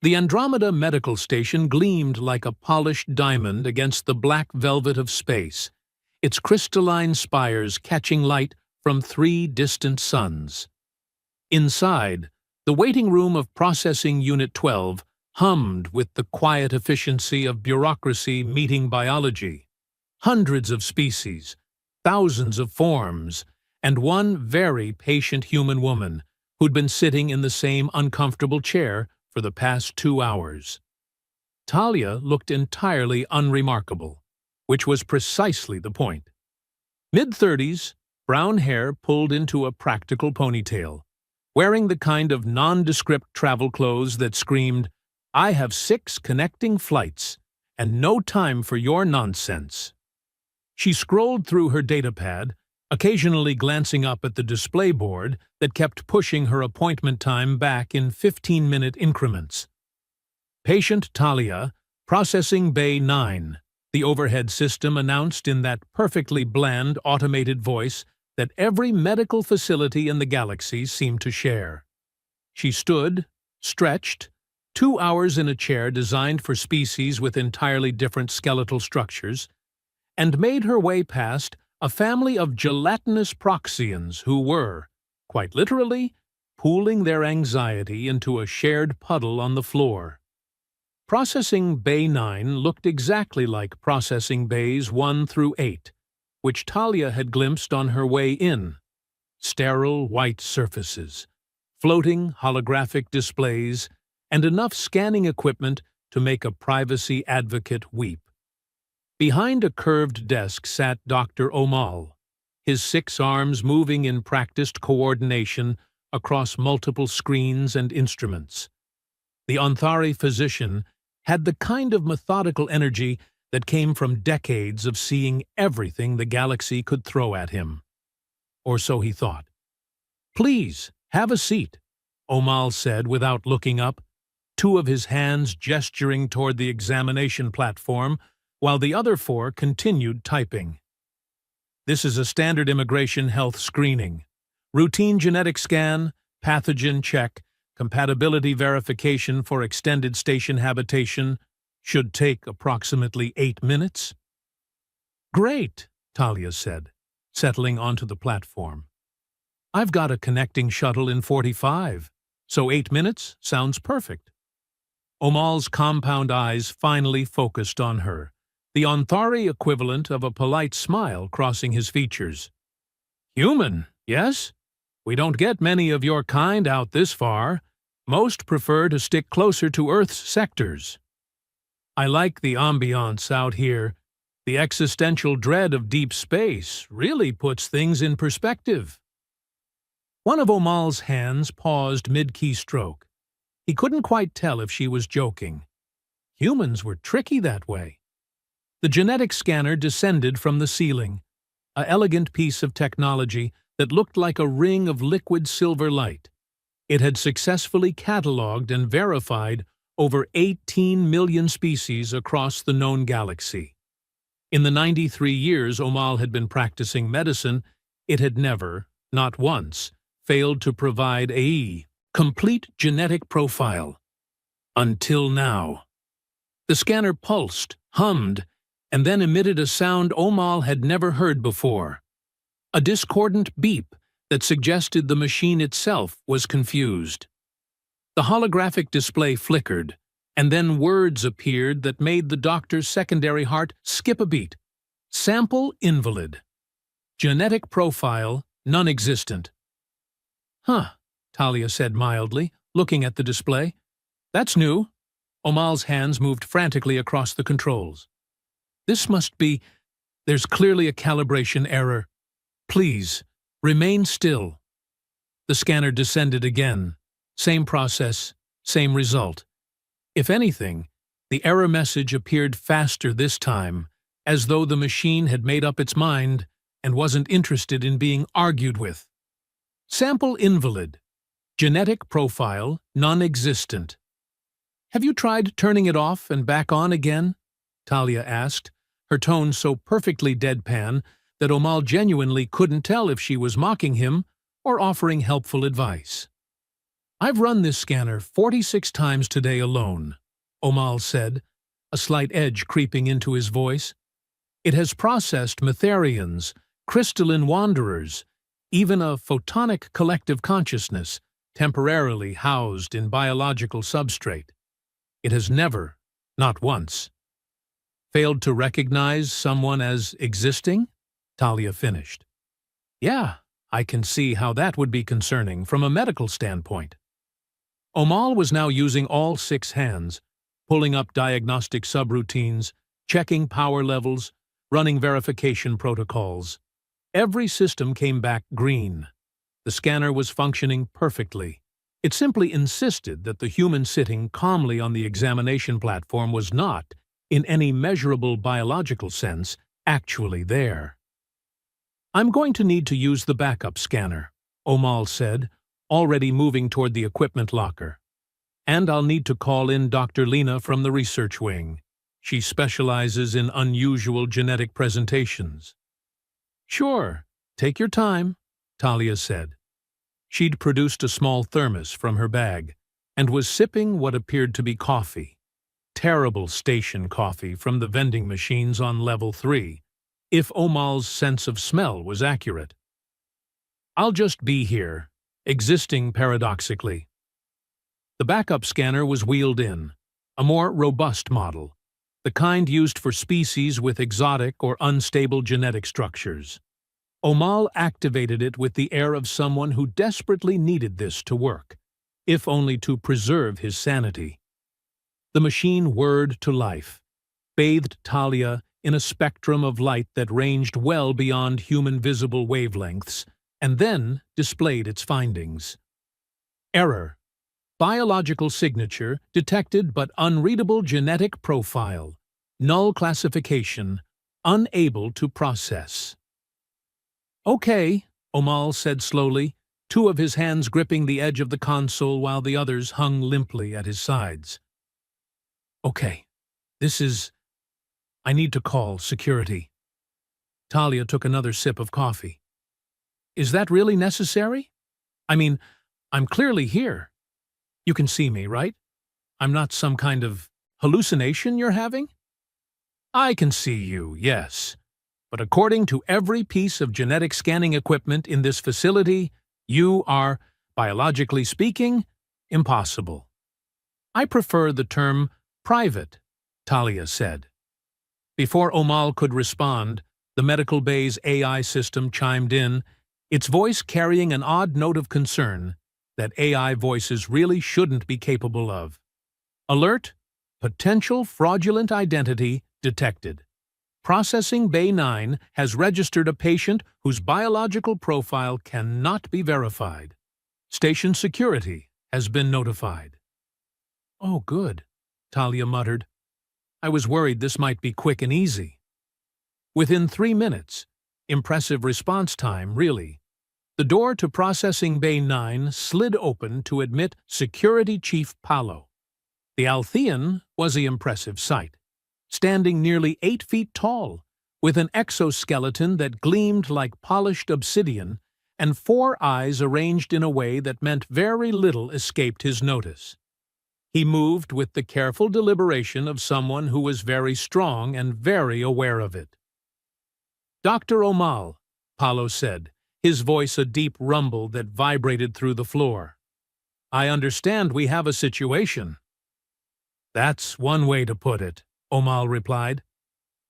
The Andromeda Medical Station gleamed like a polished diamond against the black velvet of space, its crystalline spires catching light from 3 distant suns. Inside, the waiting room of Processing Unit 12 hummed with the quiet efficiency of bureaucracy meeting biology. Hundreds of species, thousands of forms, and one very patient human woman who'd been sitting in the same uncomfortable chair for the past 2 hours. Talia looked entirely unremarkable, which was precisely the point. Mid-30s, brown hair pulled into a practical ponytail, wearing the kind of nondescript travel clothes that screamed, "I have 6 connecting flights, and no time for your nonsense." She scrolled through her datapad, occasionally glancing up at the display board that kept pushing her appointment time back in 15-minute increments. Patient Talia, processing bay 9, the overhead system announced in that perfectly bland automated voice that every medical facility in the galaxy seemed to share. She stood, stretched, 2 hours in a chair designed for species with entirely different skeletal structures, and made her way past a family of gelatinous proxians who were, quite literally, pooling their anxiety into a shared puddle on the floor. Processing Bay 9 looked exactly like Processing Bays 1 through 8, which Talia had glimpsed on her way in. Sterile white surfaces, floating holographic displays, and enough scanning equipment to make a privacy advocate weep. Behind a curved desk sat Dr. Omal, his 6 arms moving in practiced coordination across multiple screens and instruments. The Anthari physician had the kind of methodical energy that came from decades of seeing everything the galaxy could throw at him. Or so he thought. "Please, have a seat," Omal said without looking up, 2 of his hands gesturing toward the examination platform, while the other 4 continued typing. "This is a standard immigration health screening. Routine genetic scan, pathogen check, compatibility verification for extended station habitation. Should take approximately 8 minutes." "Great," Talia said, settling onto the platform. "I've got a connecting shuttle in 45, so 8 minutes sounds perfect." Omal's compound eyes finally focused on her, the Anthari equivalent of a polite smile crossing his features. "Human, yes? We don't get many of your kind out this far. Most prefer to stick closer to Earth's sectors. I like the ambiance out here. The existential dread of deep space really puts things in perspective." One of Omal's hands paused mid-keystroke. He couldn't quite tell if she was joking. Humans were tricky that way. The genetic scanner descended from the ceiling, an elegant piece of technology that looked like a ring of liquid silver light. It had successfully catalogued and verified over 18 million species across the known galaxy. In the 93 years Omal had been practicing medicine, it had never, not once, failed to provide a complete genetic profile. Until now. The scanner pulsed, hummed, and then emitted a sound Omal had never heard before. A discordant beep that suggested the machine itself was confused. The holographic display flickered, and then words appeared that made the doctor's secondary heart skip a beat. "Sample invalid. Genetic profile nonexistent." "Huh," Talia said mildly, looking at the display. "That's new." Omal's hands moved frantically across the controls. "This must be... There's clearly a calibration error. Please, remain still." The scanner descended again. Same process, same result. If anything, the error message appeared faster this time, as though the machine had made up its mind and wasn't interested in being argued with. "Sample invalid. Genetic profile non-existent." "Have you tried turning it off and back on again?" Talia asked, her tone so perfectly deadpan that Omal genuinely couldn't tell if she was mocking him or offering helpful advice. "I've run this scanner 46 times today alone," Omal said, a slight edge creeping into his voice. "It has processed Mytharians, crystalline wanderers, even a photonic collective consciousness temporarily housed in biological substrate. It has never, not once, failed to recognize someone as existing," Talia finished. "Yeah, I can see how that would be concerning from a medical standpoint." Omal was now using all 6 hands, pulling up diagnostic subroutines, checking power levels, running verification protocols. Every system came back green. The scanner was functioning perfectly. It simply insisted that the human sitting calmly on the examination platform was not, in any measurable biological sense, actually there. "I'm going to need to use the backup scanner," Omal said, already moving toward the equipment locker. "And I'll need to call in Dr. Lena from the research wing. She specializes in unusual genetic presentations." "Sure, take your time," Talia said. She'd produced a small thermos from her bag and was sipping what appeared to be coffee. Terrible station coffee from the vending machines on level 3, if Omal's sense of smell was accurate. "I'll just be here, existing paradoxically." The backup scanner was wheeled in, a more robust model, the kind used for species with exotic or unstable genetic structures. Omal activated it with the air of someone who desperately needed this to work, if only to preserve his sanity. The machine whirred to life, bathed Talia in a spectrum of light that ranged well beyond human visible wavelengths, and then displayed its findings. Error. Biological signature detected but unreadable genetic profile. Null classification. Unable to process. "Okay," Omal said slowly, 2 of his hands gripping the edge of the console while the others hung limply at his sides. "Okay, I need to call security." Talia took another sip of coffee. "Is that really necessary? I mean, I'm clearly here. You can see me, right? I'm not some kind of hallucination you're having?" "I can see you, yes. But according to every piece of genetic scanning equipment in this facility, you are, biologically speaking, impossible." "I prefer the term private," Talia said. Before Omal could respond, the medical bay's AI system chimed in, its voice carrying an odd note of concern that AI voices really shouldn't be capable of. "Alert! Potential fraudulent identity detected. Processing Bay 9 has registered a patient whose biological profile cannot be verified. Station security has been notified." "Oh, good," Talia muttered. "I was worried this might be quick and easy." Within 3 minutes, impressive response time, really, the door to Processing Bay 9 slid open to admit Security Chief Palo. The Althean was an impressive sight, standing nearly 8 feet tall, with an exoskeleton that gleamed like polished obsidian and 4 eyes arranged in a way that meant very little escaped his notice. He moved with the careful deliberation of someone who was very strong and very aware of it. "Dr. Omal," Palo said, his voice a deep rumble that vibrated through the floor. "I understand we have a situation." "That's one way to put it," Omal replied.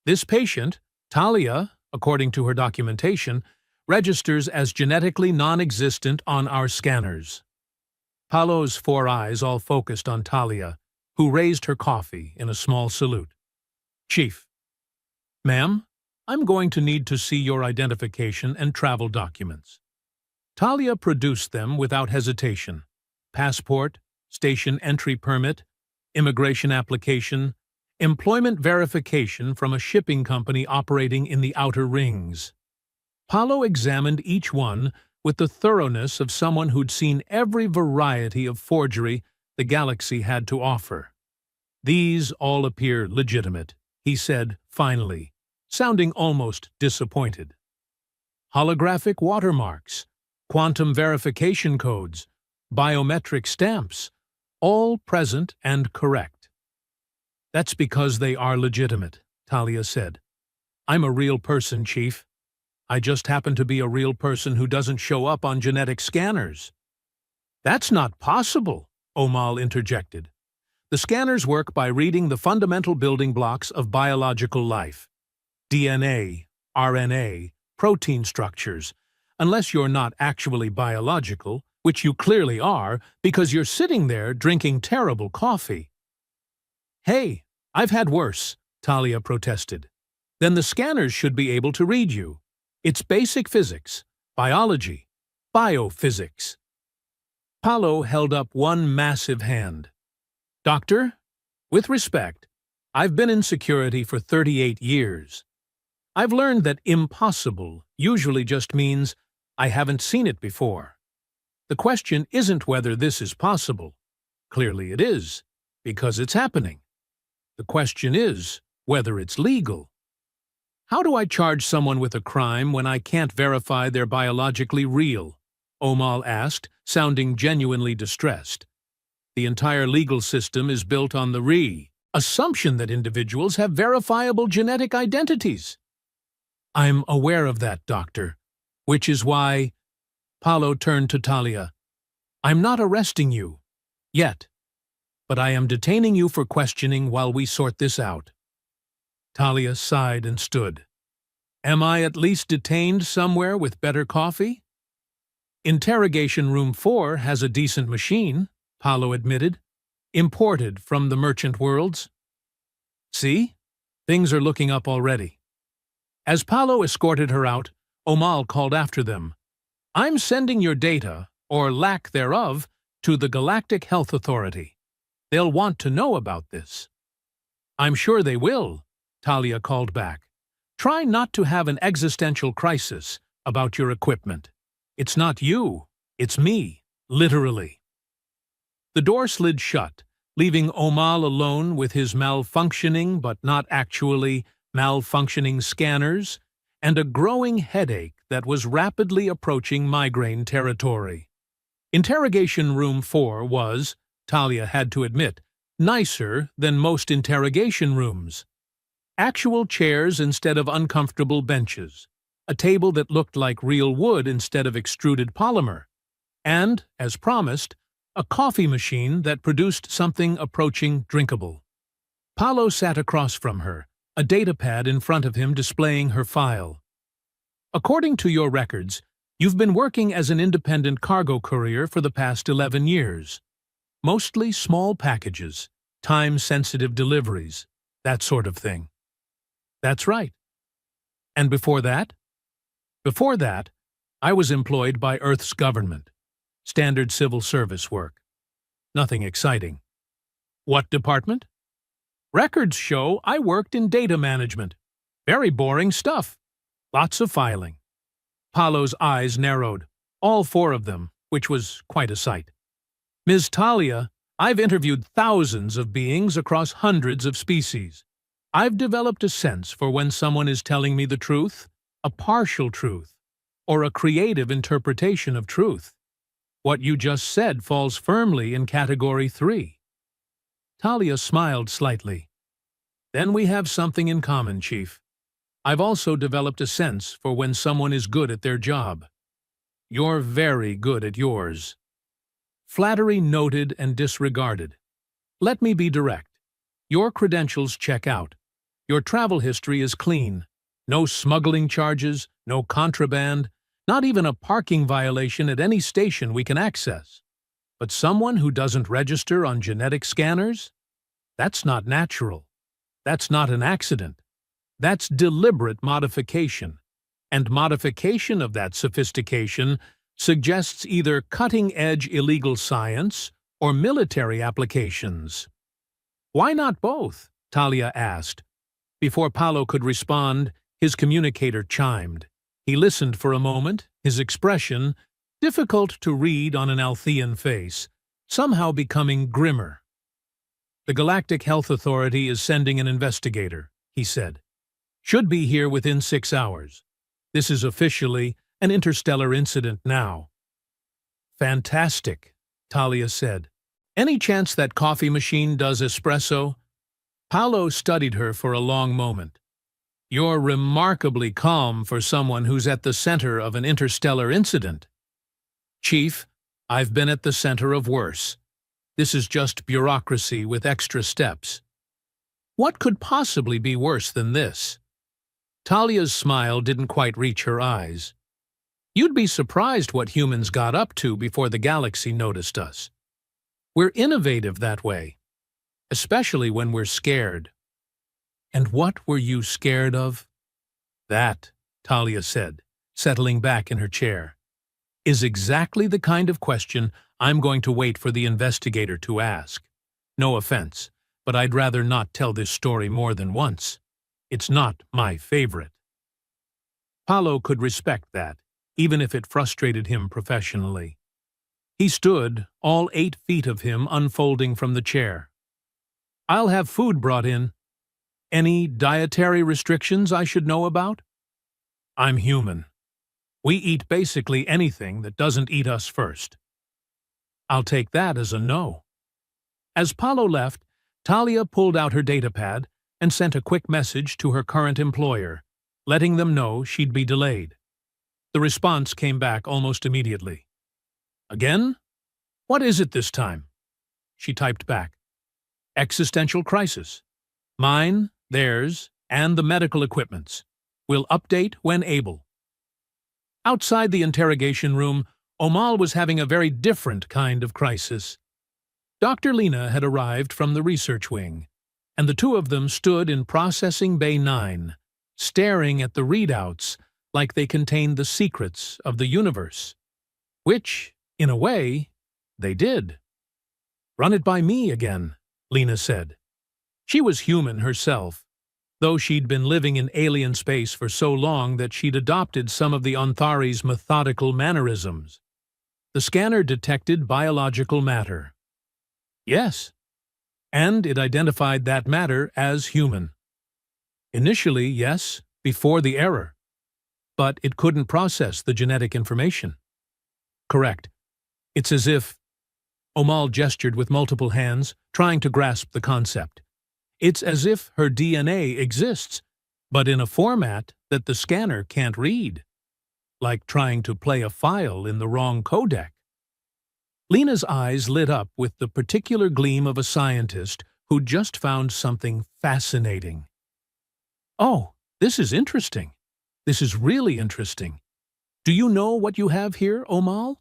"This patient, Talia, according to her documentation, registers as genetically non-existent on our scanners." Palo's 4 eyes all focused on Talia, who raised her coffee in a small salute. "Chief." "Ma'am, I'm going to need to see your identification and travel documents." Talia produced them without hesitation. Passport, station entry permit, immigration application, employment verification from a shipping company operating in the outer rings. Palo examined each one with the thoroughness of someone who'd seen every variety of forgery the galaxy had to offer. "These all appear legitimate," he said finally, sounding almost disappointed. "Holographic watermarks, quantum verification codes, biometric stamps, all present and correct. That's because they are legitimate, Talia said. I'm a real person, Chief. I just happen to be a real person who doesn't show up on genetic scanners. That's not possible, Omal interjected. The scanners work by reading the fundamental building blocks of biological life. DNA, RNA, protein structures, unless you're not actually biological, which you clearly are because you're sitting there drinking terrible coffee. Hey, I've had worse, Talia protested. Then the scanners should be able to read you. It's basic physics, biology, biophysics. Paulo held up one massive hand. Doctor, with respect, I've been in security for 38 years. I've learned that impossible usually just means I haven't seen it before. The question isn't whether this is possible. Clearly it is, because it's happening. The question is whether it's legal. How do I charge someone with a crime when I can't verify they're biologically real? Omal asked, sounding genuinely distressed. The entire legal system is built on the assumption that individuals have verifiable genetic identities. I'm aware of that, Doctor, which is why… Paulo turned to Talia. I'm not arresting you, yet, but I am detaining you for questioning while we sort this out. Talia sighed and stood. Am I at least detained somewhere with better coffee? Interrogation Room 4 has a decent machine, Paulo admitted, imported from the merchant worlds. See? Things are looking up already. As Paulo escorted her out, Omal called after them. I'm sending your data, or lack thereof, to the Galactic Health Authority. They'll want to know about this. I'm sure they will, Talia called back. Try not to have an existential crisis about your equipment. It's not you, it's me, literally. The door slid shut, leaving Omal alone with his malfunctioning but not actually malfunctioning scanners and a growing headache that was rapidly approaching migraine territory. Interrogation Room 4 was, Talia had to admit, nicer than most interrogation rooms. Actual chairs instead of uncomfortable benches, a table that looked like real wood instead of extruded polymer, and, as promised, a coffee machine that produced something approaching drinkable. Paulo sat across from her, a datapad in front of him displaying her file. According to your records, you've been working as an independent cargo courier for the past 11 years. Mostly small packages, time-sensitive deliveries, that sort of thing. That's right. And before that? Before that, I was employed by Earth's government. Standard civil service work. Nothing exciting. What department? Records show I worked in data management. Very boring stuff. Lots of filing. Paulo's eyes narrowed, all four of them, which was quite a sight. Ms. Talia, I've interviewed thousands of beings across hundreds of species. I've developed a sense for when someone is telling me the truth, a partial truth, or a creative interpretation of truth. What you just said falls firmly in Category 3. Talia smiled slightly. Then we have something in common, Chief. I've also developed a sense for when someone is good at their job. You're very good at yours. Flattery noted and disregarded. Let me be direct. Your credentials check out. Your travel history is clean. No smuggling charges, no contraband, not even a parking violation at any station we can access. But someone who doesn't register on genetic scanners? That's not natural. That's not an accident. That's deliberate modification. And modification of that sophistication suggests either cutting-edge illegal science or military applications. Why not both? Talia asked. Before Paulo could respond, his communicator chimed. He listened for a moment, his expression, difficult to read on an Althean face, somehow becoming grimmer. The Galactic Health Authority is sending an investigator, he said. Should be here within 6 hours. This is officially an interstellar incident now. Fantastic, Talia said. Any chance that coffee machine does espresso? Paolo studied her for a long moment. You're remarkably calm for someone who's at the center of an interstellar incident. Chief, I've been at the center of worse. This is just bureaucracy with extra steps. What could possibly be worse than this? Talia's smile didn't quite reach her eyes. You'd be surprised what humans got up to before the galaxy noticed us. We're innovative that way, especially when we're scared. And what were you scared of? That, Talia said, settling back in her chair, is exactly the kind of question I'm going to wait for the investigator to ask. No offense, but I'd rather not tell this story more than once. It's not my favorite. Paolo could respect that, even if it frustrated him professionally. He stood, all 8 feet of him unfolding from the chair. I'll have food brought in. Any dietary restrictions I should know about? I'm human. We eat basically anything that doesn't eat us first. I'll take that as a no. As Paolo left, Talia pulled out her datapad and sent a quick message to her current employer, letting them know she'd be delayed. The response came back almost immediately. Again? What is it this time? She typed back. Existential crisis. Mine, theirs, and the medical equipment's. We'll update when able. Outside the interrogation room, Omal was having a very different kind of crisis. Dr. Lena had arrived from the research wing, and the two of them stood in Processing Bay 9, staring at the readouts like they contained the secrets of the universe. Which, in a way, they did. Run it by me again, Lena said. She was human herself, though she'd been living in alien space for so long that she'd adopted some of the Anthari's methodical mannerisms. The scanner detected biological matter. Yes, and it identified that matter as human. Initially, yes, before the error. But it couldn't process the genetic information. Correct. It's as if... Omal gestured with multiple hands, trying to grasp the concept. It's as if her DNA exists, but in a format that the scanner can't read. Like trying to play a file in the wrong codec. Lena's eyes lit up with the particular gleam of a scientist who'd just found something fascinating. Oh, this is interesting. This is really interesting. Do you know what you have here, Omal?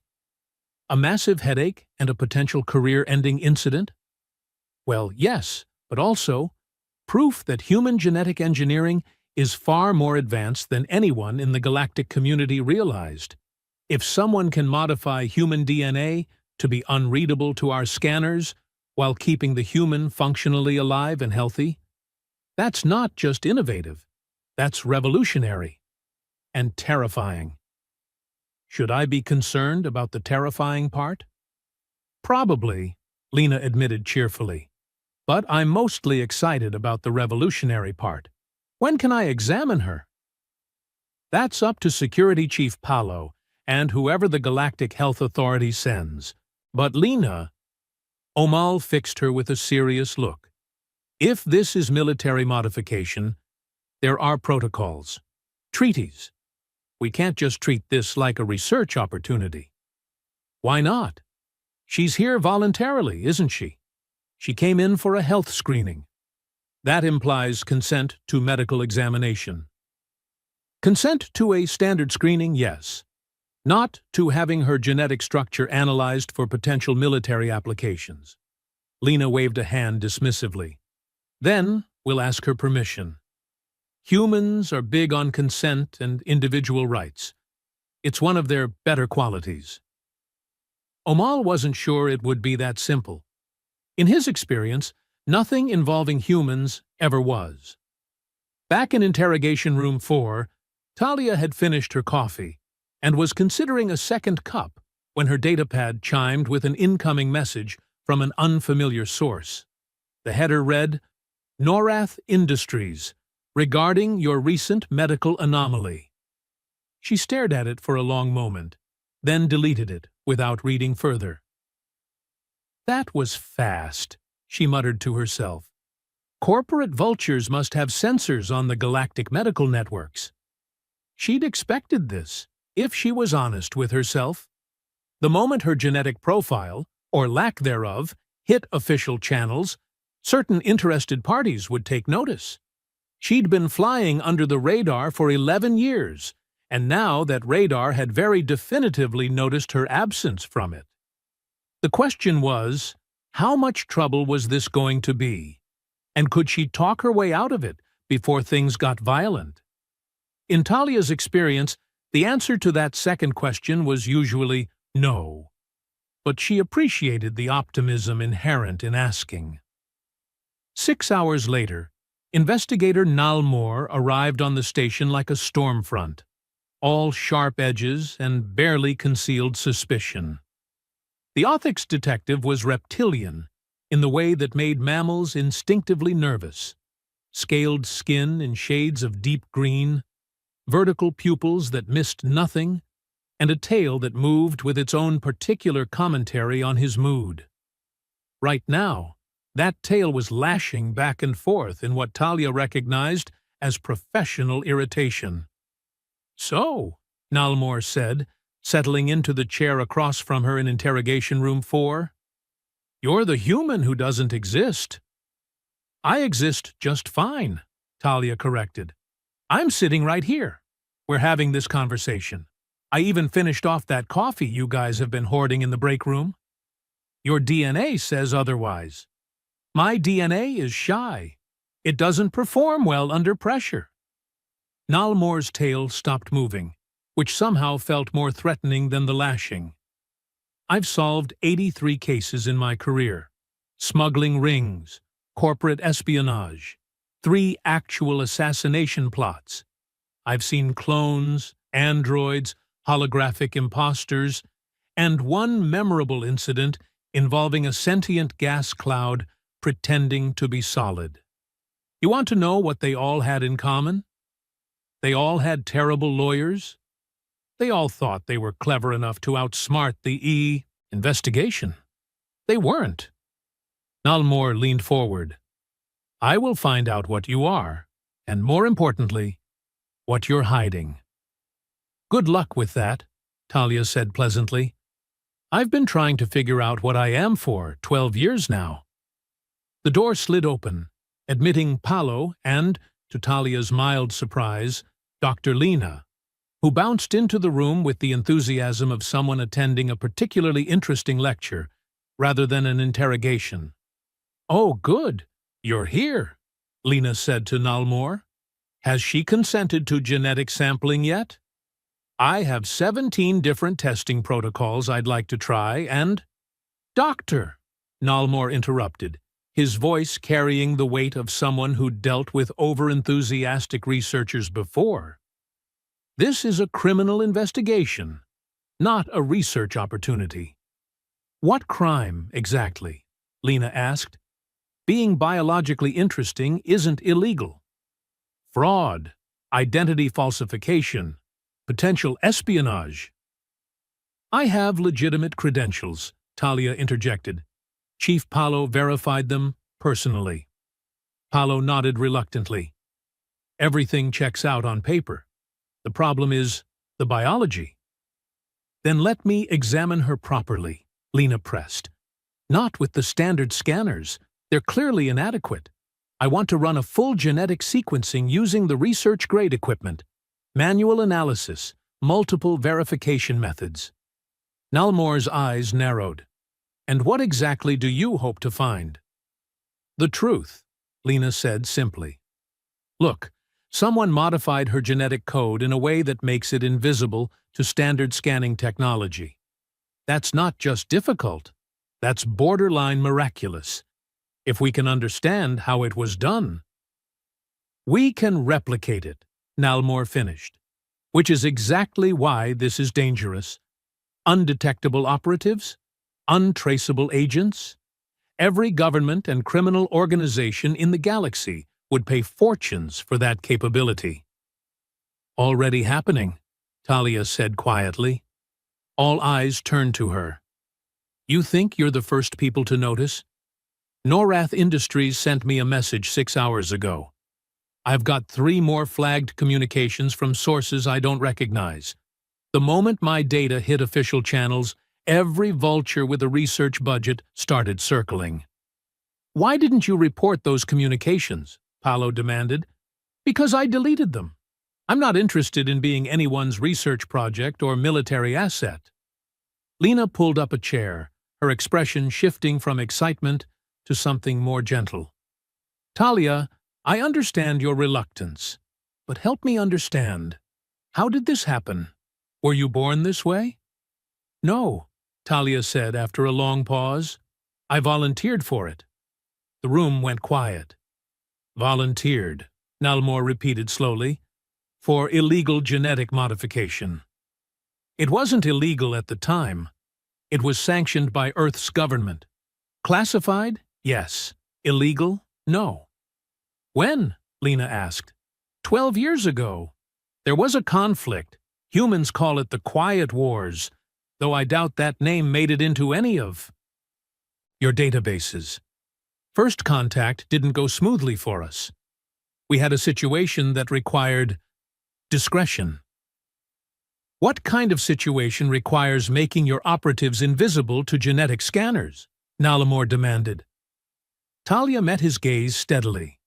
A massive headache and a potential career-ending incident? Well, yes, but also proof that human genetic engineering is far more advanced than anyone in the galactic community realized. If someone can modify human DNA to be unreadable to our scanners while keeping the human functionally alive and healthy, that's not just innovative, that's revolutionary and terrifying. Should I be concerned about the terrifying part? Probably, Lena admitted cheerfully. But I'm mostly excited about the revolutionary part. When can I examine her? That's up to Security Chief Paolo and whoever the Galactic Health Authority sends. But Lena... Omal fixed her with a serious look. If this is military modification, there are protocols, treaties. We can't just treat this like a research opportunity. Why not? She's here voluntarily, isn't she? She came in for a health screening. That implies consent to medical examination. Consent to a standard screening, yes. Not to having her genetic structure analyzed for potential military applications. Lena waved a hand dismissively. Then we'll ask her permission. Humans are big on consent and individual rights. It's one of their better qualities. Omal wasn't sure it would be that simple. In his experience, nothing involving humans ever was. Back in Interrogation Room 4, Talia had finished her coffee and was considering a second cup when her datapad chimed with an incoming message from an unfamiliar source. The header read, Norath Industries, regarding your recent medical anomaly. She stared at it for a long moment, then deleted it without reading further. That was fast, she muttered to herself. Corporate vultures must have sensors on the galactic medical networks. She'd expected this, if she was honest with herself. The moment her genetic profile, or lack thereof, hit official channels, certain interested parties would take notice. She'd been flying under the radar for 11 years, and now that radar had very definitively noticed her absence from it. The question was, how much trouble was this going to be? And could she talk her way out of it before things got violent? In Talia's experience, the answer to that second question was usually no. But she appreciated the optimism inherent in asking. 6 hours later, Investigator Nalmor arrived on the station like a storm front, all sharp edges and barely concealed suspicion. The Othix detective was reptilian in the way that made mammals instinctively nervous. Scaled skin in shades of deep green, vertical pupils that missed nothing, and a tail that moved with its own particular commentary on his mood. Right now, that tail was lashing back and forth in what Talia recognized as professional irritation. "So," Nalmor said, settling into the chair across from her in interrogation room 4, "you're the human who doesn't exist." "I exist just fine," Talia corrected. "I'm sitting right here. We're having this conversation. I even finished off that coffee you guys have been hoarding in the break room." "Your DNA says otherwise." "My DNA is shy. It doesn't perform well under pressure." Nalmor's tail stopped moving, which somehow felt more threatening than the lashing. "I've solved 83 cases in my career. Smuggling rings, corporate espionage, 3 actual assassination plots. I've seen clones, androids, holographic imposters, and one memorable incident involving a sentient gas cloud pretending to be solid. You want to know what they all had in common? They all had terrible lawyers. They all thought they were clever enough to outsmart the investigation. They weren't." Nalmor leaned forward. "I will find out what you are, and more importantly, what you're hiding." "Good luck with that," Talia said pleasantly. "I've been trying to figure out what I am for 12 years now." The door slid open, admitting Paolo and, to Talia's mild surprise, Dr. Lena, who bounced into the room with the enthusiasm of someone attending a particularly interesting lecture, rather than an interrogation. "Oh, good. You're here," Lena said to Nalmor. "Has she consented to genetic sampling yet? I have 17 different testing protocols I'd like to try, and—" "Doctor," Nalmor interrupted, his voice carrying the weight of someone who'd dealt with over-enthusiastic researchers before. "This is a criminal investigation, not a research opportunity." "What crime, exactly?" Lena asked. "Being biologically interesting isn't illegal." "Fraud, identity falsification, potential espionage." "I have legitimate credentials," Talia interjected. Chief Paolo verified them personally. Paolo nodded reluctantly. "Everything checks out on paper. The problem is the biology." "Then let me examine her properly," Lena pressed. "Not with the standard scanners. They're clearly inadequate. I want to run a full genetic sequencing using the research-grade equipment. Manual analysis, multiple verification methods." Nalmor's eyes narrowed. "And what exactly do you hope to find?" "The truth," Lena said simply. "Look, someone modified her genetic code in a way that makes it invisible to standard scanning technology. That's not just difficult, that's borderline miraculous, if we can understand how it was done." "We can replicate it," Nalmor finished, "which is exactly why this is dangerous. Undetectable operatives? Untraceable agents? Every government and criminal organization in the galaxy would pay fortunes for that capability." "Already happening," Talia said quietly. All eyes turned to her. You think you're the first people to notice? Norath Industries sent me a message 6 hours ago. I've got 3 more flagged communications from sources I don't recognize. The moment my data hit official channels, every vulture with a research budget started circling. Why didn't you report those communications? Paolo demanded. Because I deleted them. I'm not interested in being anyone's research project or military asset. Lena pulled up a chair, her expression shifting from excitement to something more gentle. Talia, I understand your reluctance, but help me understand. How did this happen? Were you born this way? No, Talia said after a long pause. I volunteered for it. The room went quiet. Volunteered, Nalmor repeated slowly, for illegal genetic modification. It wasn't illegal at the time. It was sanctioned by Earth's government. Classified? Yes. Illegal? No. When? Lena asked. 12 years ago. There was a conflict. Humans call it the Quiet Wars, though I doubt that name made it into any of your databases. First contact didn't go smoothly for us. We had a situation that required discretion. What kind of situation requires making your operatives invisible to genetic scanners? Nalamor demanded. Talia met his gaze steadily.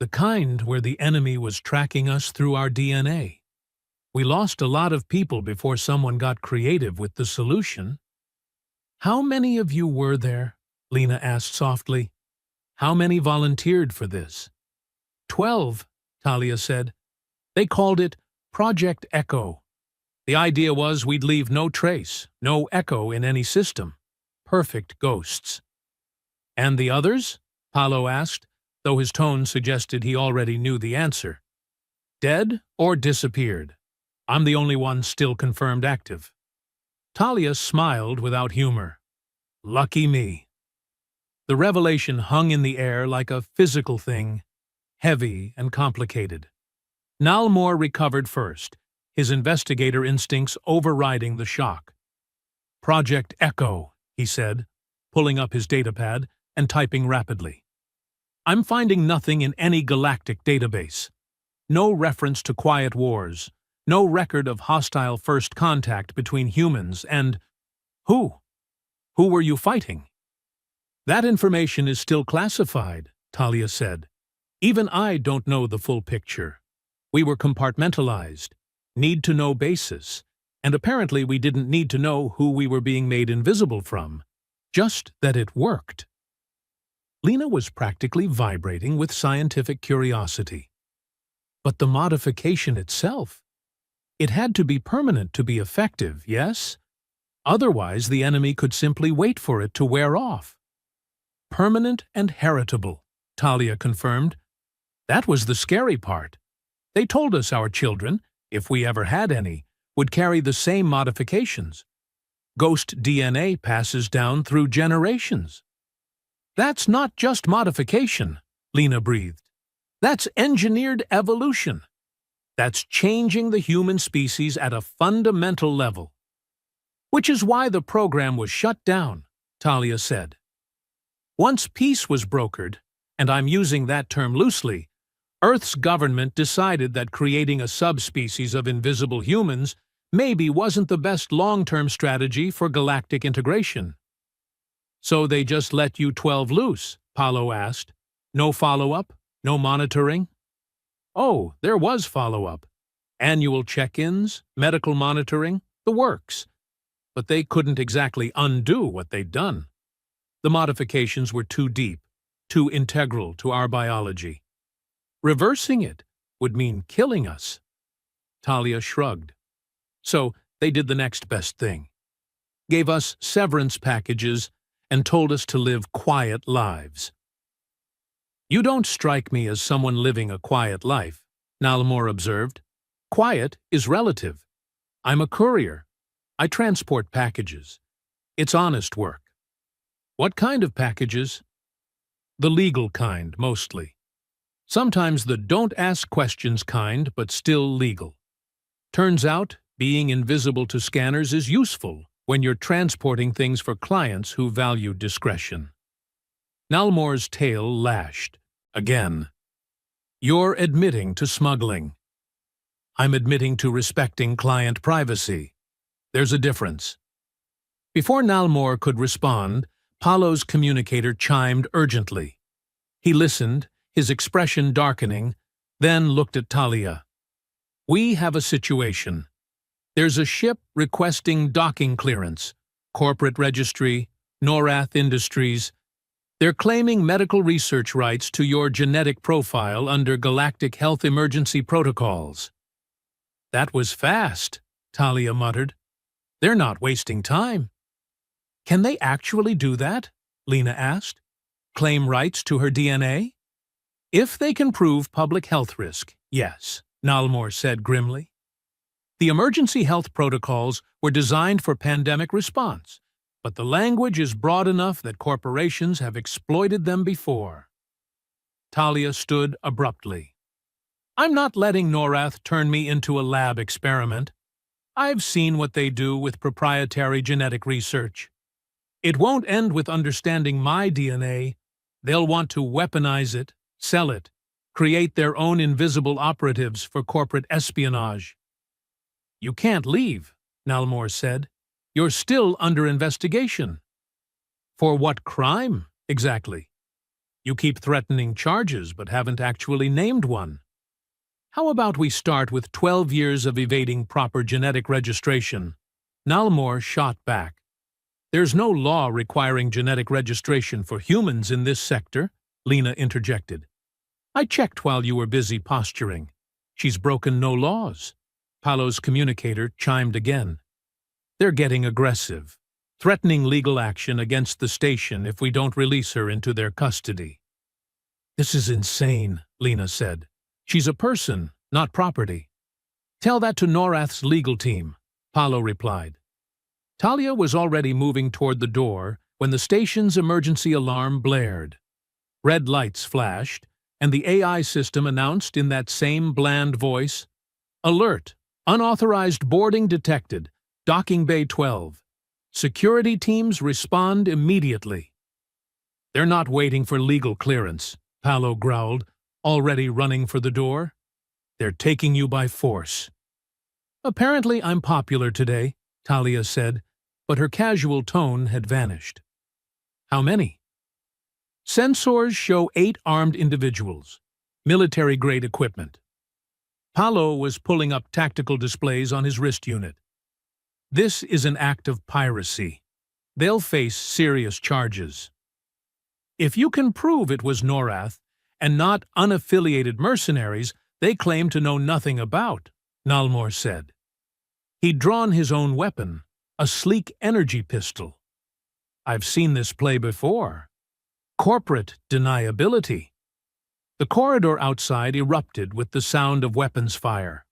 The kind where the enemy was tracking us through our DNA. We lost a lot of people before someone got creative with the solution. How many of you were there? Lena asked softly. How many volunteered for this? 12, Talia said. They called it Project Echo. The idea was we'd leave no trace, no echo in any system. Perfect ghosts. And the others? Paolo asked, though his tone suggested he already knew the answer. Dead or disappeared? I'm the only one still confirmed active. Talia smiled without humor. Lucky me. The revelation hung in the air like a physical thing, heavy and complicated. Nalmor recovered first, his investigator instincts overriding the shock. Project Echo, he said, pulling up his datapad and typing rapidly. I'm finding nothing in any galactic database. No reference to quiet wars, no record of hostile first contact between humans and… Who? Who were you fighting? That information is still classified, Talia said. Even I don't know the full picture. We were compartmentalized, need-to-know basis, and apparently we didn't need to know who we were being made invisible from, just that it worked. Lena was practically vibrating with scientific curiosity. But the modification itself, it had to be permanent to be effective, yes? Otherwise, the enemy could simply wait for it to wear off. Permanent and heritable, Talia confirmed. That was the scary part. They told us our children, if we ever had any, would carry the same modifications. Ghost DNA passes down through generations. That's not just modification, Lena breathed. That's engineered evolution. That's changing the human species at a fundamental level. Which is why the program was shut down, Talia said. Once peace was brokered, and I'm using that term loosely, Earth's government decided that creating a subspecies of invisible humans maybe wasn't the best long-term strategy for galactic integration. So they just let you 12 loose, Paolo asked. No follow-up? No monitoring? Oh, there was follow-up. Annual check-ins, medical monitoring, the works. But they couldn't exactly undo what they'd done. The modifications were too deep, too integral to our biology. Reversing it would mean killing us. Talia shrugged. So they did the next best thing. Gave us severance packages and told us to live quiet lives. You don't strike me as someone living a quiet life, Nalmor observed. Quiet is relative. I'm a courier. I transport packages. It's honest work. What kind of packages? The legal kind, mostly. Sometimes the don't ask questions kind, but still legal. Turns out, being invisible to scanners is useful, when you're transporting things for clients who value discretion. Nalmore's tail lashed. Again. You're admitting to smuggling. I'm admitting to respecting client privacy. There's a difference. Before Nalmore could respond, Paolo's communicator chimed urgently. He listened, his expression darkening, then looked at Talia. We have a situation. There's a ship requesting docking clearance, corporate registry, Norath Industries. They're claiming medical research rights to your genetic profile under Galactic health emergency protocols. That was fast, Talia muttered. They're not wasting time. Can they actually do that? Lena asked. Claim rights to her DNA? If they can prove public health risk, yes, Nalmore said grimly. The emergency health protocols were designed for pandemic response, but the language is broad enough that corporations have exploited them before. Talia stood abruptly. I'm not letting Norath turn me into a lab experiment. I've seen what they do with proprietary genetic research. It won't end with understanding my DNA. They'll want to weaponize it, sell it, create their own invisible operatives for corporate espionage. You can't leave, Nalmore said. You're still under investigation. For what crime, exactly? You keep threatening charges but haven't actually named one. How about we start with 12 years of evading proper genetic registration? Nalmore shot back. There's no law requiring genetic registration for humans in this sector, Lena interjected. I checked while you were busy posturing. She's broken no laws. Paolo's communicator chimed again. They're getting aggressive, threatening legal action against the station if we don't release her into their custody. This is insane, Lena said. She's a person, not property. Tell that to Norath's legal team, Paolo replied. Talia was already moving toward the door when the station's emergency alarm blared. Red lights flashed, and the AI system announced in that same bland voice, Alert! Unauthorized boarding detected. Docking Bay 12. Security teams respond immediately. They're not waiting for legal clearance, Paolo growled, already running for the door. They're taking you by force. Apparently I'm popular today, Talia said, but her casual tone had vanished. How many? Sensors show 8 armed individuals, military-grade equipment. Paolo was pulling up tactical displays on his wrist unit. This is an act of piracy. They'll face serious charges. If you can prove it was Norath and not unaffiliated mercenaries they claim to know nothing about, Nalmore said. He'd drawn his own weapon, a sleek energy pistol. I've seen this play before. Corporate deniability. The corridor outside erupted with the sound of weapons fire.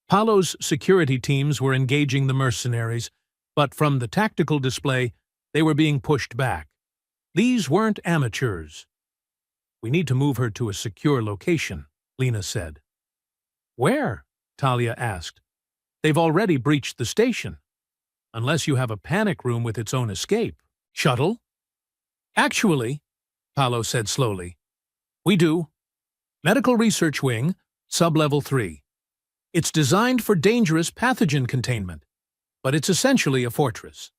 Paolo's security teams were engaging the mercenaries, but from the tactical display, they were being pushed back. These weren't amateurs. We need to move her to a secure location, Lena said. Where? Talia asked. They've already breached the station. Unless you have a panic room with its own escape. Shuttle? Actually, Paolo said slowly, we do. Medical Research Wing, Sub-Level 3. It's designed for dangerous pathogen containment, but it's essentially a fortress.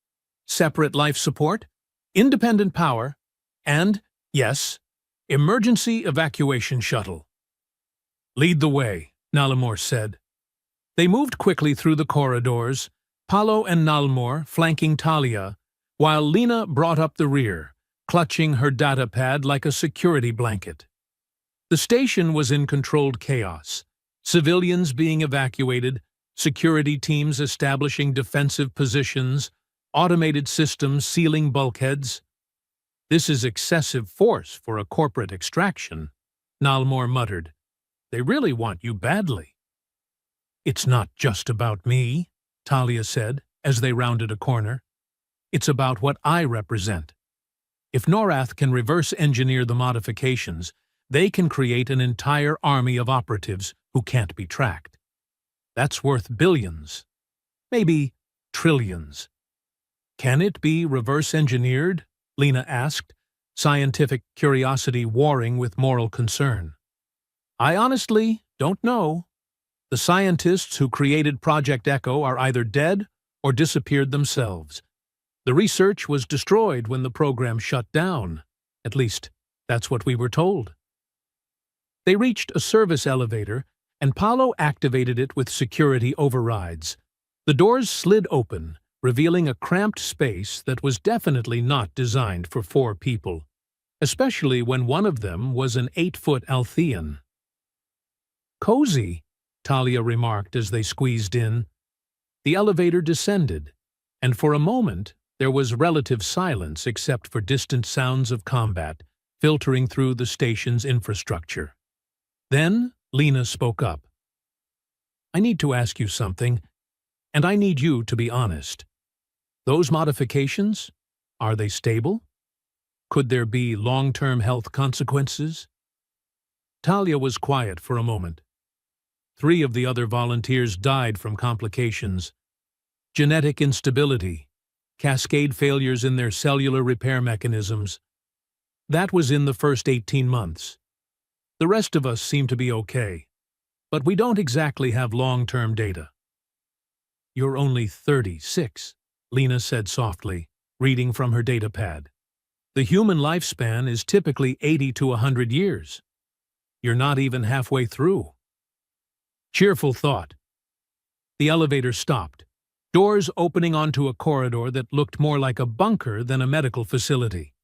Separate life support, independent power, and, yes, emergency evacuation shuttle. Lead the way, Nalmore said. They moved quickly through the corridors, Paolo and Nalmore flanking Talia, while Lena brought up the rear, clutching her data pad like a security blanket. The station was in controlled chaos, civilians being evacuated, security teams establishing defensive positions, automated systems sealing bulkheads. This is excessive force for a corporate extraction, Nalmore muttered. They really want you badly. It's not just about me, Talia said, as they rounded a corner. It's about what I represent. If Norath can reverse engineer the modifications, they can create an entire army of operatives who can't be tracked. That's worth billions, maybe trillions. Can it be reverse-engineered? Lena asked, scientific curiosity warring with moral concern. I honestly don't know. The scientists who created Project Echo are either dead or disappeared themselves. The research was destroyed when the program shut down. At least, that's what we were told. They reached a service elevator, and Paulo activated it with security overrides. The doors slid open, revealing a cramped space that was definitely not designed for 4 people, especially when one of them was an 8-foot Althean. Cozy, Talia remarked as they squeezed in. The elevator descended, and for a moment there was relative silence except for distant sounds of combat filtering through the station's infrastructure. Then Lena spoke up. I need to ask you something, and I need you to be honest. Those modifications, are they stable? Could there be long-term health consequences? Talia was quiet for a moment. 3 of the other volunteers died from complications. Genetic instability, cascade failures in their cellular repair mechanisms. That was in the first 18 months. The rest of us seem to be okay, but we don't exactly have long-term data. You're only 36, Lena said softly, reading from her datapad. The human lifespan is typically 80 to 100 years. You're not even halfway through. Cheerful thought. The elevator stopped, doors opening onto a corridor that looked more like a bunker than a medical facility.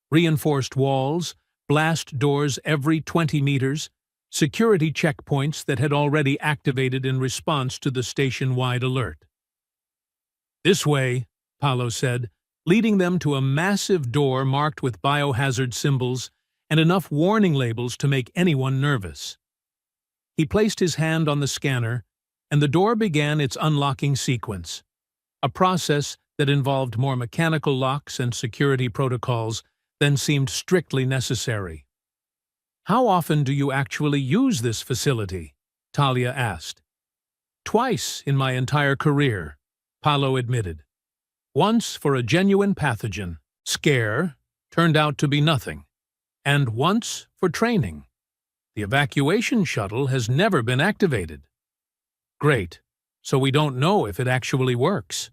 Reinforced walls, blast doors every 20 meters, security checkpoints that had already activated in response to the station-wide alert. This way, Paulo said, leading them to a massive door marked with biohazard symbols and enough warning labels to make anyone nervous. He placed his hand on the scanner, and the door began its unlocking sequence, a process that involved more mechanical locks and security protocols than seemed strictly necessary. How often do you actually use this facility? Talia asked. Twice in my entire career, Paulo admitted. Once for a genuine pathogen, scare, turned out to be nothing, and once for training. The evacuation shuttle has never been activated. Great, so we don't know if it actually works.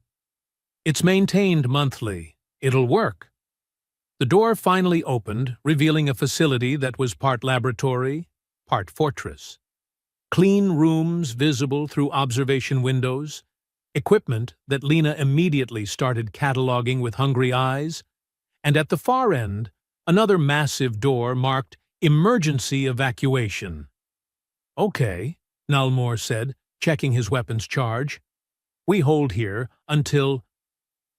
It's maintained monthly. It'll work. The door finally opened, revealing a facility that was part laboratory, part fortress. Clean rooms visible through observation windows, equipment that Lena immediately started cataloging with hungry eyes, and at the far end, another massive door marked Emergency Evacuation. Okay, Nalmor said, checking his weapon's charge. We hold here until...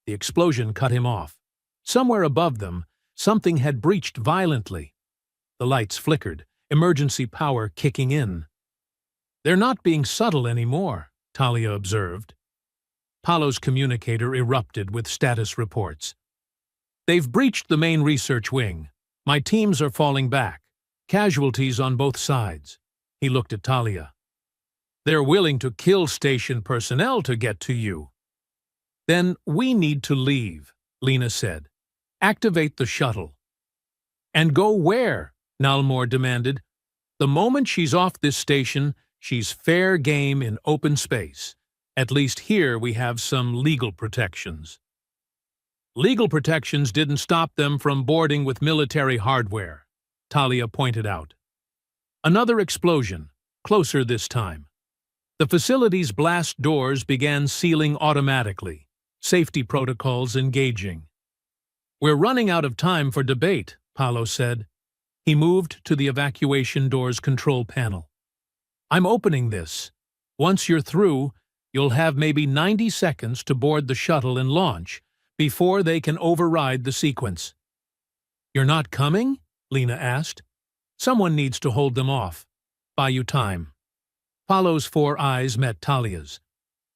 The explosion cut him off. Somewhere above them, something had breached violently. The lights flickered, emergency power kicking in. They're not being subtle anymore, Talia observed. Paulo's communicator erupted with status reports. They've breached the main research wing. My teams are falling back. Casualties on both sides. He looked at Talia. They're willing to kill station personnel to get to you. Then we need to leave, Lena said. Activate the shuttle. And go where? Nalmor demanded. The moment she's off this station, she's fair game in open space. At least here we have some legal protections. Legal protections didn't stop them from boarding with military hardware, Talia pointed out. Another explosion, closer this time. The facility's blast doors began sealing automatically, safety protocols engaging. We're running out of time for debate, Paulo said. He moved to the evacuation door's control panel. I'm opening this. Once you're through, you'll have maybe 90 seconds to board the shuttle and launch before they can override the sequence. You're not coming? Lena asked. Someone needs to hold them off. Buy you time. Paulo's 4 eyes met Talia's.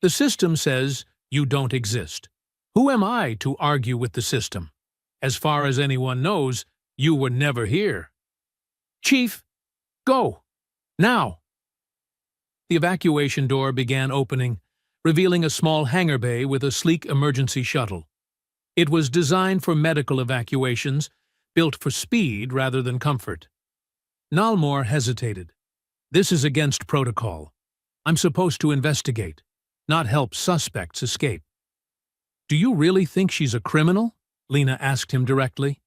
The system says you don't exist. Who am I to argue with the system? As far as anyone knows, you were never here. Chief, go! Now! The evacuation door began opening, revealing a small hangar bay with a sleek emergency shuttle. It was designed for medical evacuations, built for speed rather than comfort. Nalmor hesitated. This is against protocol. I'm supposed to investigate, not help suspects escape. Do you really think she's a criminal? Lena asked him directly.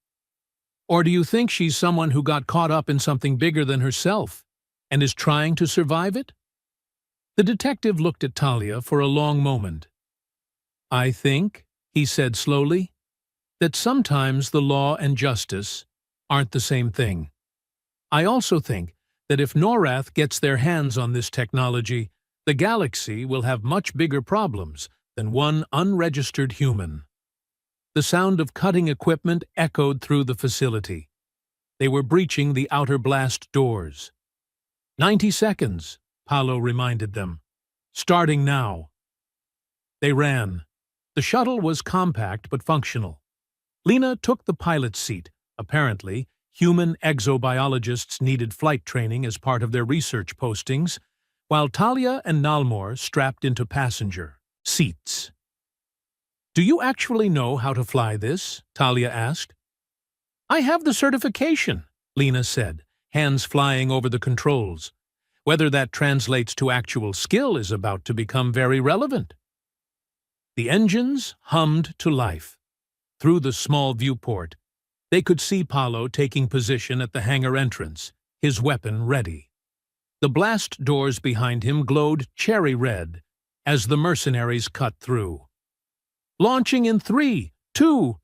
Or do you think she's someone who got caught up in something bigger than herself and is trying to survive it? The detective looked at Talia for a long moment. I think, he said slowly, that sometimes the law and justice aren't the same thing. I also think that if Norath gets their hands on this technology, the galaxy will have much bigger problems than one unregistered human. The sound of cutting equipment echoed through the facility. They were breaching the outer blast doors. 90 seconds, Paolo reminded them. Starting now. They ran. The shuttle was compact but functional. Lena took the pilot's seat. Apparently, human exobiologists needed flight training as part of their research postings, while Talia and Nalmor strapped into passenger seats. Do you actually know how to fly this? Talia asked. I have the certification, Lena said, hands flying over the controls. Whether that translates to actual skill is about to become very relevant. The engines hummed to life. Through the small viewport, they could see Paolo taking position at the hangar entrance, his weapon ready. The blast doors behind him glowed cherry red as the mercenaries cut through. Launching in 3, 2.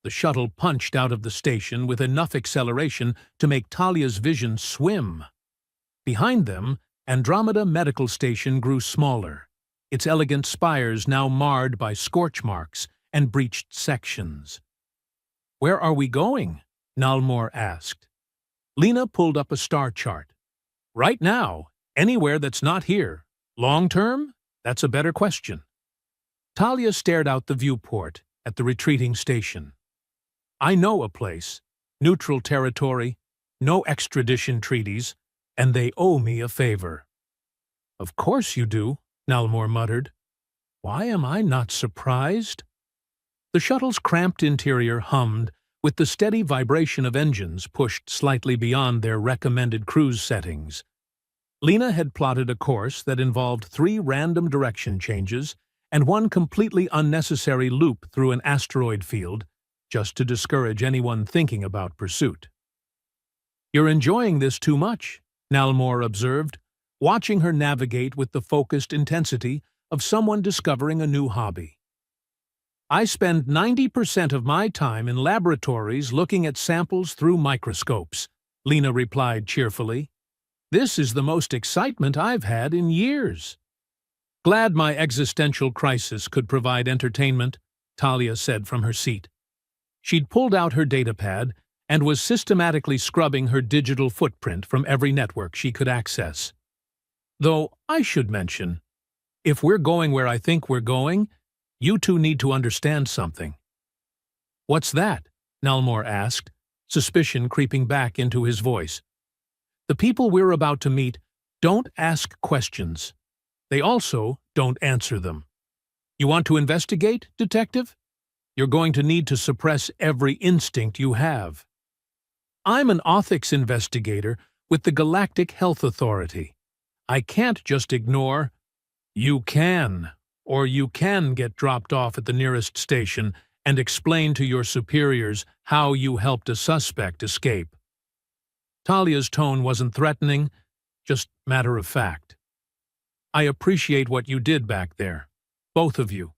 The shuttle punched out of the station with enough acceleration to make Talia's vision swim. Behind them, Andromeda Medical Station grew smaller, its elegant spires now marred by scorch marks and breached sections. Where are we going? Nalmor asked. Lena pulled up a star chart. Right now, anywhere that's not here. Long term? That's a better question. Talia stared out the viewport at the retreating station. I know a place, neutral territory, no extradition treaties, and they owe me a favor. Of course you do, Nalmor muttered. Why am I not surprised? The shuttle's cramped interior hummed with the steady vibration of engines pushed slightly beyond their recommended cruise settings. Lena had plotted a course that involved 3 random direction changes and 1 completely unnecessary loop through an asteroid field, just to discourage anyone thinking about pursuit. You're enjoying this too much, Nalmor observed, watching her navigate with the focused intensity of someone discovering a new hobby. I spend 90% of my time in laboratories looking at samples through microscopes, Lena replied cheerfully. This is the most excitement I've had in years. Glad my existential crisis could provide entertainment, Talia said from her seat. She'd pulled out her datapad and was systematically scrubbing her digital footprint from every network she could access. Though, I should mention, if we're going where I think we're going, you two need to understand something. What's that? Nalmor asked, suspicion creeping back into his voice. The people we're about to meet don't ask questions. They also don't answer them. You want to investigate, detective? You're going to need to suppress every instinct you have. I'm an ethics investigator with the Galactic Health Authority. I can't just ignore. You can, or you can get dropped off at the nearest station and explain to your superiors how you helped a suspect escape. Talia's tone wasn't threatening, just matter of fact. I appreciate what you did back there, both of you.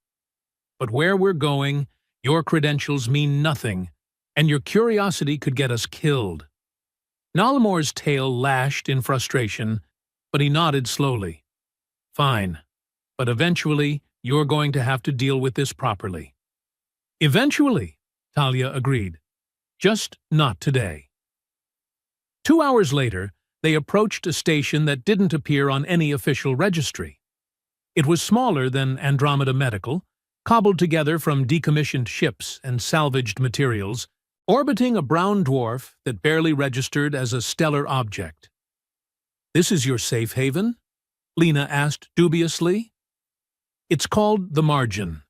But where we're going, your credentials mean nothing, and your curiosity could get us killed. Nalmor's tail lashed in frustration, but he nodded slowly. Fine, but eventually you're going to have to deal with this properly. Eventually, Talia agreed. Just not today. 2 hours later, they approached a station that didn't appear on any official registry. It was smaller than Andromeda Medical, cobbled together from decommissioned ships and salvaged materials, orbiting a brown dwarf that barely registered as a stellar object. This is your safe haven? Lena asked dubiously. It's called the Margin.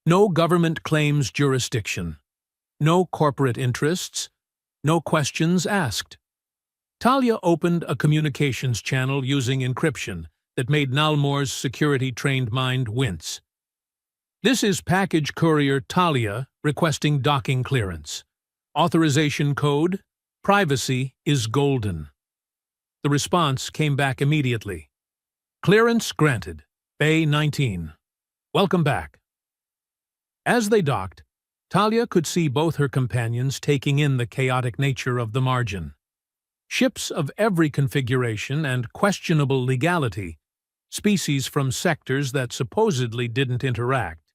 No government claims jurisdiction. No corporate interests. No questions asked. Talia opened a communications channel using encryption that made Nalmor's security-trained mind wince. This is package courier Talia requesting docking clearance. Authorization code, privacy is golden. The response came back immediately. Clearance granted. Bay 19. Welcome back. As they docked, Talia could see both her companions taking in the chaotic nature of the margin. Ships of every configuration and questionable legality, species from sectors that supposedly didn't interact,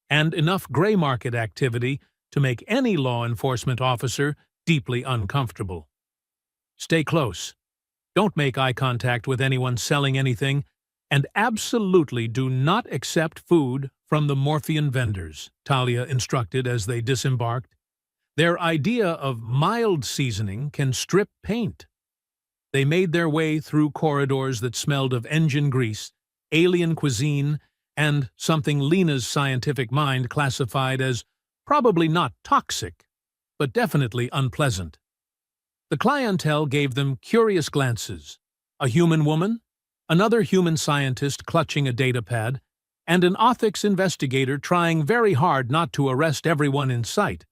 and enough gray market activity to make any law enforcement officer deeply uncomfortable. Stay close. Don't make eye contact with anyone selling anything, and absolutely do not accept food from the Morphean vendors, Talia instructed as they disembarked. Their idea of mild seasoning can strip paint. They made their way through corridors that smelled of engine grease, alien cuisine, and something Lena's scientific mind classified as probably not toxic, but definitely unpleasant. The clientele gave them curious glances. A human woman, another human scientist clutching a datapad, and an ethics investigator trying very hard not to arrest everyone in sight,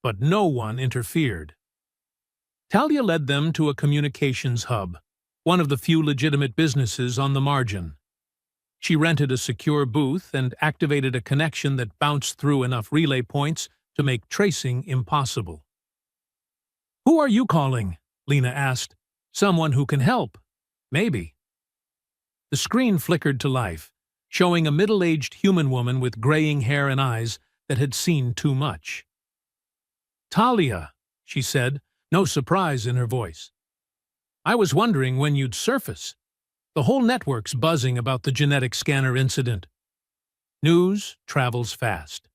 but no one interfered. Talia led them to a communications hub, one of the few legitimate businesses on the margin. She rented a secure booth and activated a connection that bounced through enough relay points to make tracing impossible. "Who are you calling?" Lena asked. "Someone who can help. Maybe." The screen flickered to life, showing a middle-aged human woman with graying hair and eyes that had seen too much. "Talia," she said, no surprise in her voice. "I was wondering when you'd surface. The whole network's buzzing about the genetic scanner incident. News travels fast.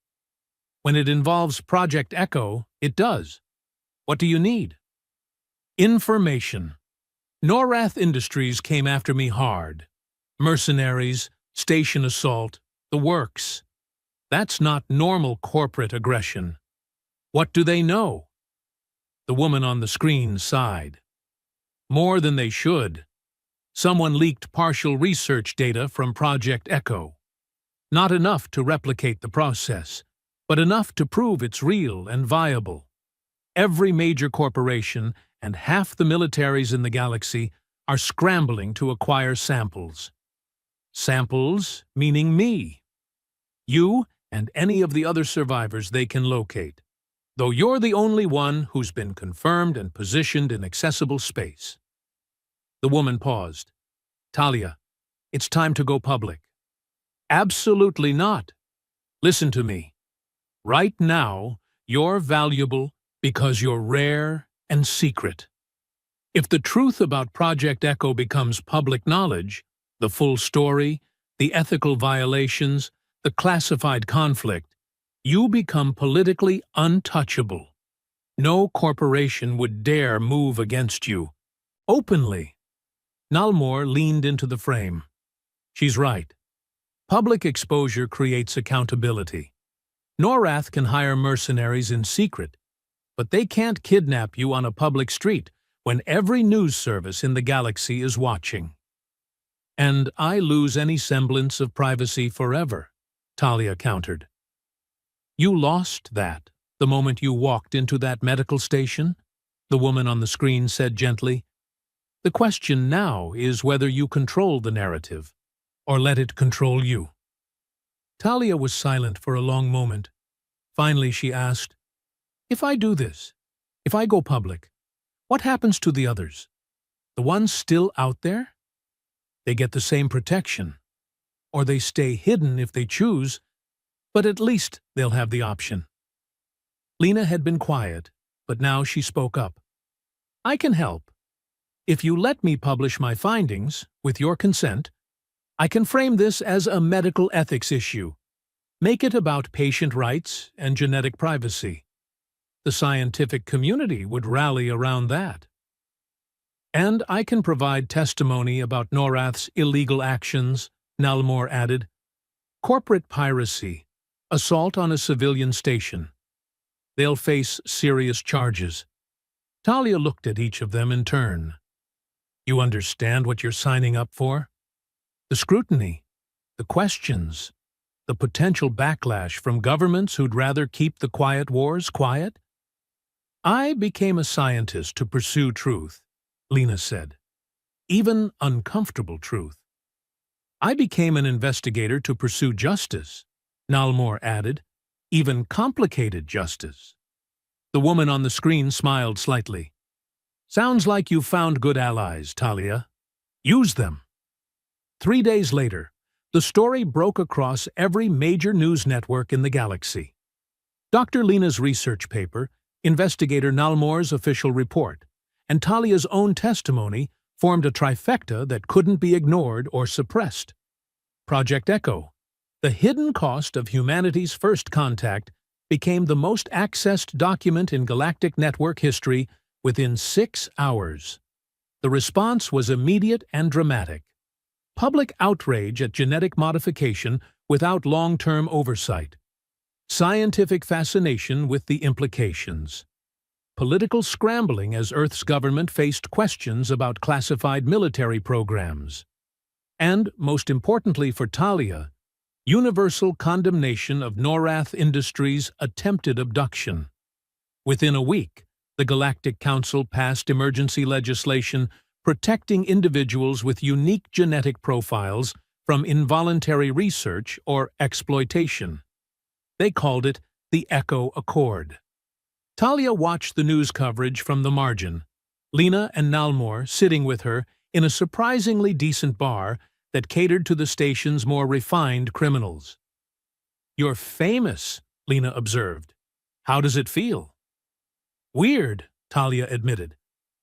When it involves Project Echo, it does. What do you need?" "Information. Norath Industries came after me hard. Mercenaries, station assault, the works. That's not normal corporate aggression. What do they know?" The woman on the screen sighed. "More than they should. Someone leaked partial research data from Project Echo. Not enough to replicate the process, but enough to prove it's real and viable. Every major corporation and half the militaries in the galaxy are scrambling to acquire samples. Samples meaning me. You and any of the other survivors they can locate, though you're the only one who's been confirmed and positioned in accessible space." The woman paused. "Talia, it's time to go public." "Absolutely not. Listen to me. Right now, you're valuable because you're rare and secret. If the truth about Project Echo becomes public knowledge, the full story, the ethical violations, the classified conflict, you become politically untouchable. No corporation would dare move against you. Openly." Nalmor leaned into the frame. "She's right. Public exposure creates accountability. Norath can hire mercenaries in secret, but they can't kidnap you on a public street when every news service in the galaxy is watching." "And I lose any semblance of privacy forever," Talia countered. "You lost that the moment you walked into that medical station," the woman on the screen said gently. "The question now is whether you control the narrative, or let it control you." Talia was silent for a long moment. Finally she asked, "If I do this, if I go public, what happens to the others? The ones still out there? They get the same protection, or they stay hidden if they choose, but at least they'll have the option." Lena had been quiet, but now she spoke up. "I can help. If you let me publish my findings, with your consent, I can frame this as a medical ethics issue. Make it about patient rights and genetic privacy. The scientific community would rally around that. And I can provide testimony about Norath's illegal actions," Nalmor added. "Corporate piracy, Assault on a civilian station. They'll face serious charges. Talia looked at each of them in turn. You understand what you're signing up for? The scrutiny, the questions, the potential backlash from governments who'd rather keep the quiet wars quiet? I became a scientist to pursue truth, Lena said. Even uncomfortable truth. I became an investigator to pursue justice, Nalmor added. Even complicated justice. The woman on the screen smiled slightly. Sounds like you've found good allies, Talia. Use them. 3 days later, the story broke across every major news network in the galaxy. Dr. Lena's research paper, investigator Nalmor's official report, and Talia's own testimony formed a trifecta that couldn't be ignored or suppressed. Project Echo, the hidden cost of humanity's first contact, became the most accessed document in Galactic Network history within 6 hours. The response was immediate and dramatic. Public outrage at genetic modification without long-term oversight. Scientific fascination with the implications. Political scrambling as Earth's government faced questions about classified military programs. And, most importantly for Talia, universal condemnation of Norath Industries' attempted abduction. Within a week, the Galactic Council passed emergency legislation protecting individuals with unique genetic profiles from involuntary research or exploitation. They called it the Echo Accord. Talia watched the news coverage from the margin, Lena and Nalmor sitting with her in a surprisingly decent bar that catered to the station's more refined criminals. You're famous, Lena observed. How does it feel? Weird, Talia admitted.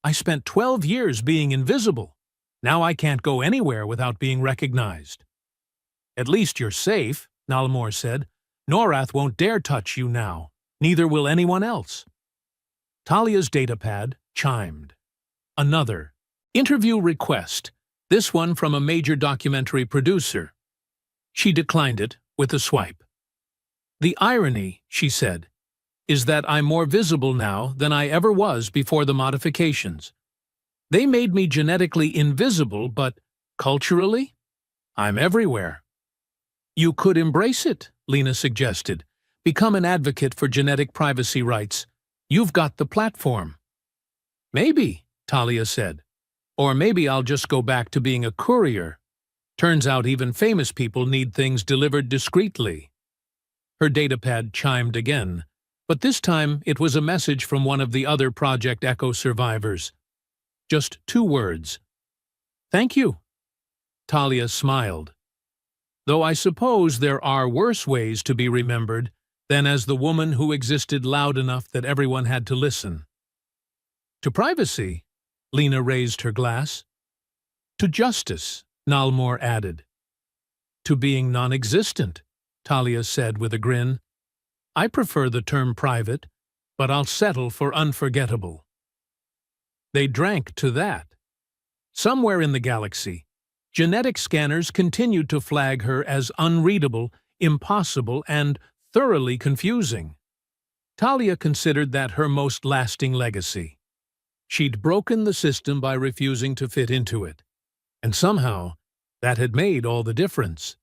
I spent 12 years being invisible. Now I can't go anywhere without being recognized. At least you're safe, Nalmor said. Norath won't dare touch you now. Neither will anyone else. Talia's datapad chimed. Another. Interview request. This one from a major documentary producer. She declined it with a swipe. The irony, she said, is that I'm more visible now than I ever was before the modifications. They made me genetically invisible, but culturally, I'm everywhere. You could embrace it, Lena suggested. Become an advocate for genetic privacy rights. You've got the platform. Maybe, Talia said. Or maybe I'll just go back to being a courier. Turns out even famous people need things delivered discreetly. Her datapad chimed again, but this time it was a message from one of the other Project Echo survivors. Just 2 words. Thank you. Talia smiled. Though I suppose there are worse ways to be remembered than as the woman who existed loud enough that everyone had to listen. To privacy, Lena raised her glass. To justice, Nalmor added. To being non-existent, Talia said with a grin. I prefer the term private, but I'll settle for unforgettable. They drank to that. Somewhere in the galaxy, genetic scanners continued to flag her as unreadable, impossible, and thoroughly confusing. Talia considered that her most lasting legacy. She'd broken the system by refusing to fit into it, and somehow that had made all the difference.